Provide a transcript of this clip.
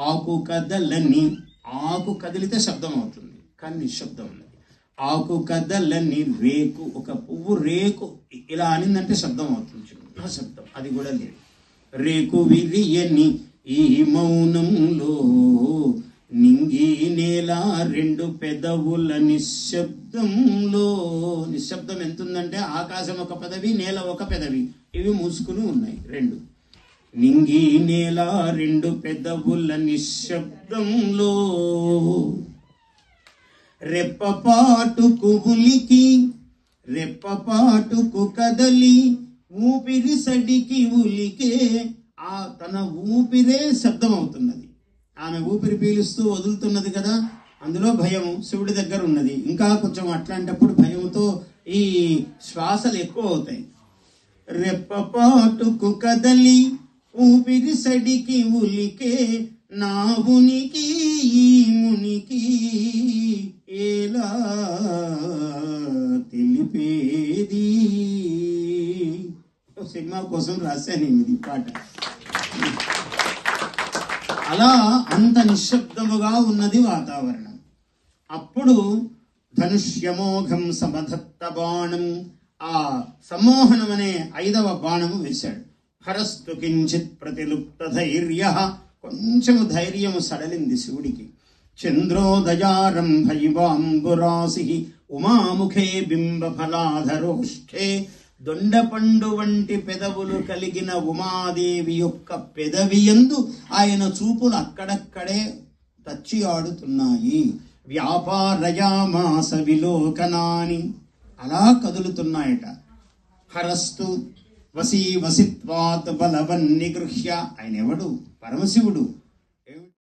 ఆకు కదలని, ఆకు కదిలితే శబ్దం అవుతుంది కానీ నిశ్శబ్దం ఉన్నది. ఆకు కదలని రేకు, ఒక పువ్వు రేకు ఇలా అనిందంటే శబ్దం అవుతుంది, చిన్న శబ్దం, అది కూడా లేదు. రేకు విరియని ఈ మౌనంలో నింగి నేల రెండు పెదవుల నిశ్శబ్దంలో. నిశ్శబ్దం ఎంతుందంటే ఆకాశం ఒక పెదవి, నేల ఒక పెదవి, ఇవి మూసుకుని ఉన్నాయి రెండు. నింగి నేల రెండు పెదవుల నిశ్శబ్దంలో రెప్పపాటుకు ఉలికి రెప్పపాటుకు కదలి ఊపిరి సడికి ఉలికే. తన ఊపిరే శబ్దం అవుతున్నది. ఆమె ఊపిరి పీలుస్తూ వదులుతున్నది కదా, అందులో భయము శివుడి దగ్గర ఉన్నది. ఇంకా కొంచెం అట్లాంటప్పుడు భయంతో ఈ శ్వాసలు ఎక్కువ అవుతాయి. రెప్పపాటుకు కదలి ఊపిరి సడికి ఉలికే, నా ఉనికి ఈ మునికి ఎలా తెలిపేది. సినిమా కోసం రాశాను ఇది పాట. అలా అంత నిశ్శబ్దముగా ఉన్నది వాతావరణం. అప్పుడు ధనుష్యమోఘం సమధత్త బాణం, ఆ సమ్మోహనం అనే 5వ బాణము వేశాడు. హరస్తు కించిత్ ప్రతిలుప్త ధైర్య, కొంచెము ధైర్యము సడలింది శివుడికి. చంద్రోదయారంభైవాంబురాసి ఉమాముఖే బింబ ఫలాధరోష్ఠే, దొండపండు వంటి పెదవులు కలిగిన ఉమాదేవి యొక్క పెదవియందు ఆయన చూపులు అక్కడక్కడే తచ్చి ఆడుతున్నాయి. వ్యాపారయామాస విలోకనాని, అలా కదులుతున్నాయట. హరస్తు వసీ వసిత్వాత్ బలవన్ నిగృహ్య, ఆయన ఎవడు? పరమశివుడు.